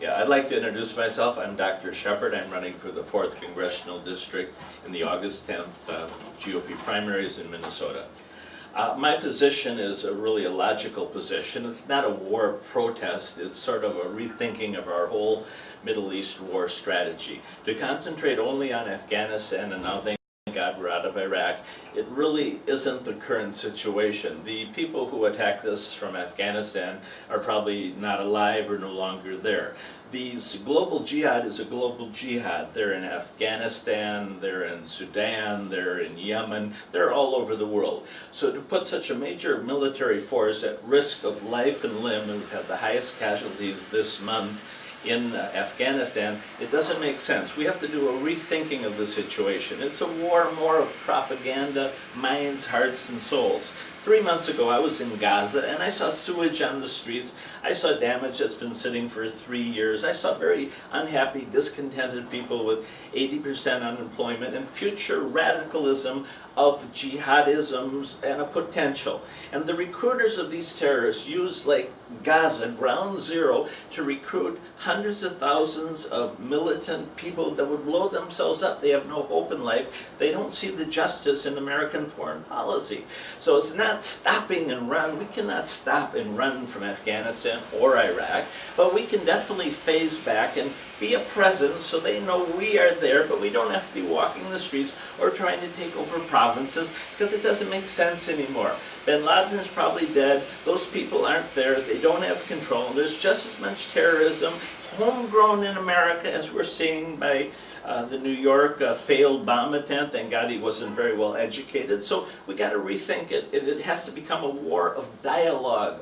Yeah, I'd like to introduce myself. I'm Dr. Shepard. I'm running for the 4th Congressional District in the August 10th GOP primaries in Minnesota. My position is really a logical position. It's not a war protest. It's sort of a rethinking of our whole Middle East war strategy. To concentrate only on Afghanistan, and now thank God we're out of Iraq, it really isn't the current situation. The people who attacked us from Afghanistan are probably not alive or no longer there. These global jihad is a global jihad. They're in Afghanistan, they're in Sudan, they're in Yemen, they're all over the world. So to put such a major military force at risk of life and limb, and we've had the highest casualties this month in Afghanistan, it doesn't make sense. We have to do a rethinking of the situation. It's a war more of propaganda, minds, hearts, and souls. 3 months ago, I was in Gaza, and I saw sewage on the streets. I saw damage that's been sitting for 3 years. I saw very unhappy, discontented people with 80% unemployment and future radicalism of jihadisms and a potential. And the recruiters of these terrorists use like Gaza, ground zero, to recruit hundreds of thousands of militant people that would blow themselves up. They have no hope in life. They don't see the justice in American foreign policy. So it's not stopping and run. We cannot stop and run from Afghanistan or Iraq, but we can definitely phase back and be a presence so they know we are there, but we don't have to be walking the streets or trying to take over provinces because it doesn't make sense anymore. Bin Laden is probably dead. Those people aren't there. They don't have control. There's just as much terrorism homegrown in America as we're seeing by the New York failed bomb attempt. Thank God he wasn't very well educated. So we got to rethink it. It has to become a war of dialogue.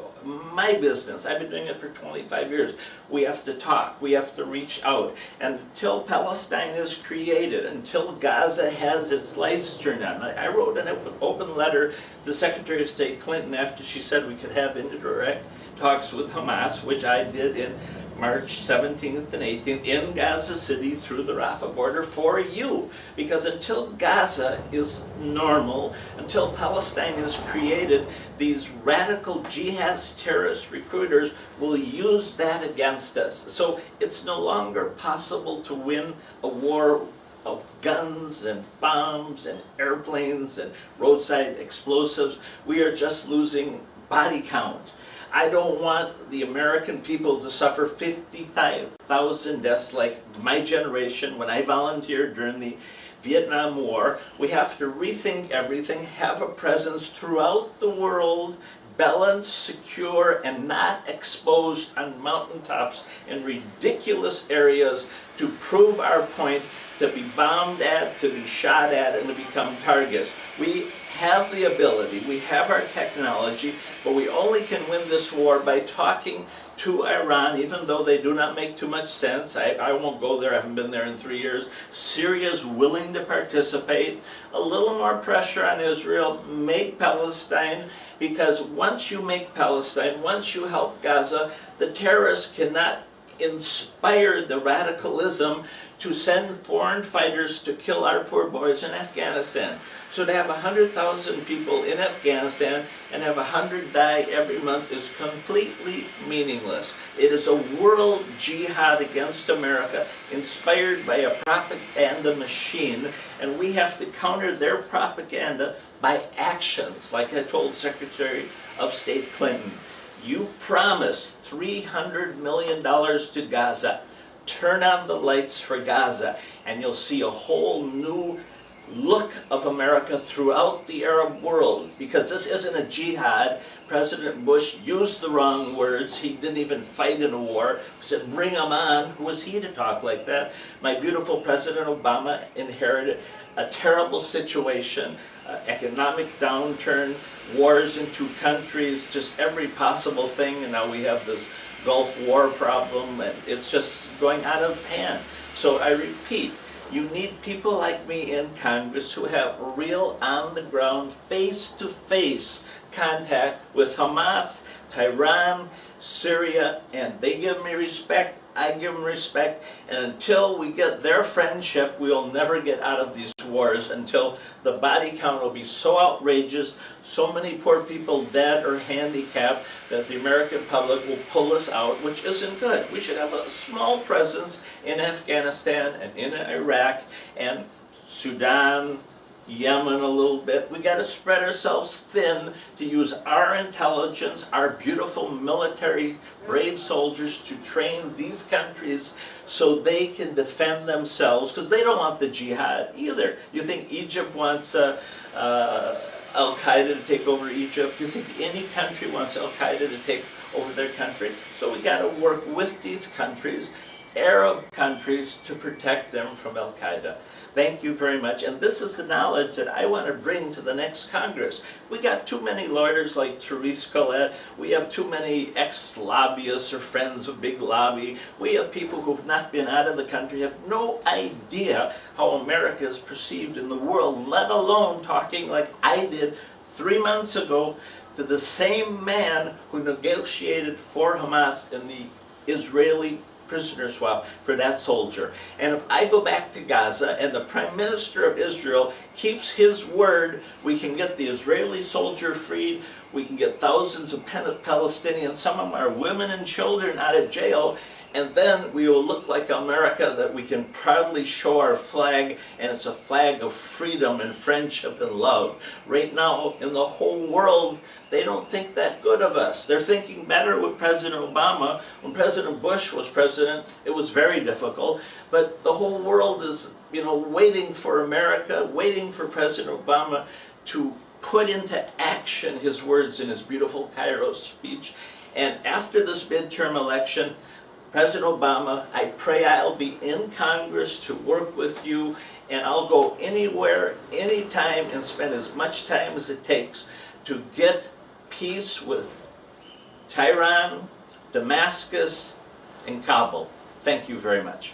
My business, I've been doing it for 25 years. We have to talk, we have to reach out. And until Palestine is created, until Gaza has its lights turned on. I wrote an open letter to Secretary of State Clinton after she said we could have indirect talks with Hamas, which I did in March 17th and 18th in Gaza City through the Rafah border for you. Because until Gaza is normal, until Palestine is created, these radical jihad terrorist recruiters will use that against us. So it's no longer possible to win a war of guns and bombs and airplanes and roadside explosives. We are just losing body count. I don't want the American people to suffer 55,000 deaths like my generation when I volunteered during the Vietnam War. We have to rethink everything, have a presence throughout the world, balanced, secure, and not exposed on mountaintops in ridiculous areas to prove our point, to be bombed at, to be shot at, and to become targets. We have the ability, we have our technology, but we only can win this war by talking to Iran, even though they do not make too much sense. I won't go there, I haven't been there in 3 years. Syria's willing to participate. A little more pressure on Israel, make Palestine, because once you make Palestine, once you help Gaza, the terrorists cannot inspire the radicalism to send foreign fighters to kill our poor boys in Afghanistan. So to have 100,000 people in Afghanistan and have 100 die every month is completely meaningless. It is a world jihad against America inspired by a propaganda machine, and we have to counter their propaganda by actions. Like I told Secretary of State Clinton, you promised $300 million to Gaza. Turn on the lights for Gaza, and you'll see a whole new look of America throughout the Arab world, because this isn't a jihad. President Bush used the wrong words. He didn't even fight in a war. He said, bring them on. Who was he to talk like that? My beautiful President Obama inherited a terrible situation, economic downturn, wars in 2 countries, just every possible thing, and now we have this Gulf War problem, and it's just going out of hand. So I repeat, you need people like me in Congress who have real on-the-ground, face-to-face contact with Hamas, Tehran, Syria, and they give me respect, I give them respect, and until we get their friendship, we will never get out of these wars until the body count will be so outrageous, so many poor people dead or handicapped, that the American public will pull us out, which isn't good. We should have a small presence in Afghanistan and in Iraq and Sudan, Yemen a little bit. We got to spread ourselves thin to use our intelligence, our beautiful military, brave soldiers to train these countries so they can defend themselves, because they don't want the jihad either. You think Egypt wants Al-Qaeda to take over Egypt? Do you think any country wants Al-Qaeda to take over their country? So we got to work with these countries, Arab countries, to protect them from Al-Qaeda. Thank you very much. And this is the knowledge that I want to bring to the next Congress. We got too many lawyers like Therese Collette. We have too many ex-lobbyists or friends of big lobby. We have people who've not been out of the country, have no idea how America is perceived in the world, let alone talking like I did 3 months ago to the same man who negotiated for Hamas in the Israeli prisoner swap for that soldier. And if I go back to Gaza and the Prime Minister of Israel keeps his word, we can get the Israeli soldier freed, we can get thousands of Palestinians, some of them are women and children, out of jail, and then we will look like America, that we can proudly show our flag, and it's a flag of freedom and friendship and love. Right now, in the whole world, they don't think that good of us. They're thinking better with President Obama. When President Bush was president, it was very difficult, but the whole world is, waiting for America, waiting for President Obama to put into action his words in his beautiful Cairo speech. And after this midterm election, President Obama, I pray I'll be in Congress to work with you, and I'll go anywhere, anytime, and spend as much time as it takes to get peace with Tehran, Damascus, and Kabul. Thank you very much.